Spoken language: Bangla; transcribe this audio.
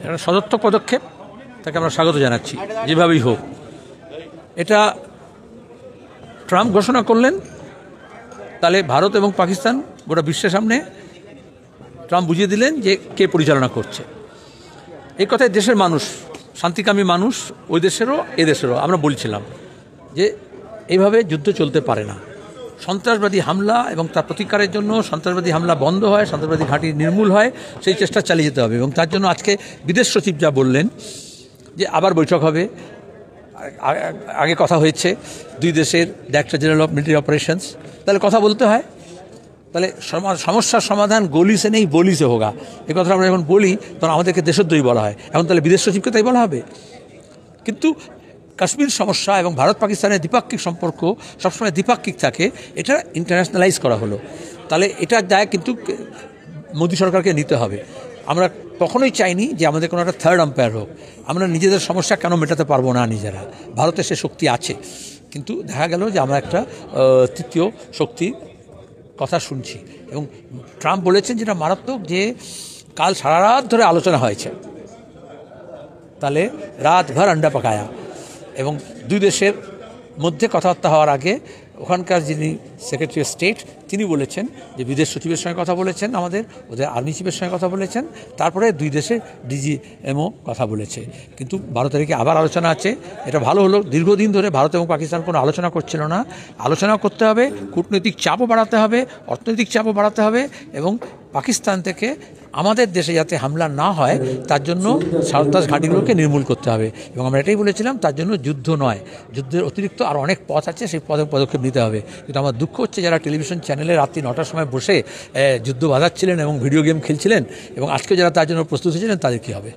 একটা সদর্থক পদক্ষেপ, তাকে আমরা স্বাগত জানাচ্ছি যেভাবেই হোক। এটা ট্রাম্প ঘোষণা করলেন, তাহলে ভারত এবং পাকিস্তান গোটা বিশ্বের সামনে ট্রাম্প বুঝিয়ে দিলেন যে কে পরিচালনা করছে। এই কথায় দেশের মানুষ, শান্তিকামী মানুষ, ওই দেশেরও এ দেশেরও আমরা বলছিলাম যে এইভাবে যুদ্ধ চলতে পারে না। সন্ত্রাসবাদী হামলা এবং তার প্রতিকারের জন্য সন্ত্রাসবাদী হামলা বন্ধ হয়, সন্ত্রাসবাদী ঘাঁটি নির্মূল হয়, সেই চেষ্টা চালিয়ে যেতে হবে। এবং তার জন্য আজকে বিদেশ সচিব যা বললেন যে আবার বৈঠক হবে, আগে কথা হয়েছে দুই দেশের director general of military operations, তাহলে কথা বলতে হয়। তাহলে সমস্যার সমাধান গলিসে নেই বলিসে হোগা, এই কথাটা আমরা যখন বলি তখন আমাদেরকে দেশদ্রোহী বলা হয়। এখন তাহলে বিদেশ সচিবকে তাই বলা হবে? কিন্তু কাশ্মীর সমস্যা এবং ভারত পাকিস্তানের দ্বিপাক্ষিক সম্পর্ক সবসময় দ্বিপাক্ষিক থাকে, এটা ইন্টারন্যাশনালাইজ করা হলো। তাহলে এটার দায় কিন্তু মোদী সরকারকে নিতে হবে। আমরা কখনোই চাইনি যে আমাদের কোনো একটা থার্ড আম্পায়ার হোক। আমরা নিজেদের সমস্যা কেন মেটাতে পারবো না নিজেরা? ভারতের সে শক্তি আছে, কিন্তু দেখা গেল যে আমরা একটা তৃতীয় শক্তির কথা শুনছি। এবং ট্রাম্প বলেছেন যেটা মারাত্মক, যে কাল সারা রাত ধরে আলোচনা হয়েছে, তাহলে রাত ভর আন্ডা পাকায়া। এবং দুই দেশের মধ্যে কথাবার্তা হওয়ার আগে ওখানকার যিনি সেক্রেটারি অফ স্টেট তিনি বলেছেন যে বিদেশ সচিবের সঙ্গে কথা বলেছেন, আমাদের ওদের আর্মি চিফের সঙ্গে কথা বলেছেন, তারপরে দুই দেশের ডিজিএমও কথা বলেছে। কিন্তু 12 তারিখে আবার আলোচনা আছে। এটা ভালো হলো, দীর্ঘদিন ধরে ভারত এবং পাকিস্তান কোনো আলোচনা করছিল না। আলোচনা করতে হবে, কূটনৈতিক চাপও বাড়াতে হবে, অর্থনৈতিক চাপও বাড়াতে হবে, এবং পাকিস্তান থেকে আমাদের দেশে যাতে হামলা না হয় তার জন্য সন্ত্রাস ঘাঁটিগুলোকে নির্মূল করতে হবে। এবং আমরা এটাই বলেছিলাম, তার জন্য যুদ্ধ নয়, যুদ্ধের অতিরিক্ত আর অনেক পথ আছে, সেই পদক্ষেপ নিতে হবে। কিন্তু আমার দুঃখ হচ্ছে যারা টেলিভিশন চ্যানেলে রাত্রি 9টার সময় বসে যুদ্ধ বাজাচ্ছিলেন এবং ভিডিও গেম খেলছিলেন, এবং আজকে যারা তার জন্য প্রস্তুত হয়েছিলেন, তাদের কী হবে?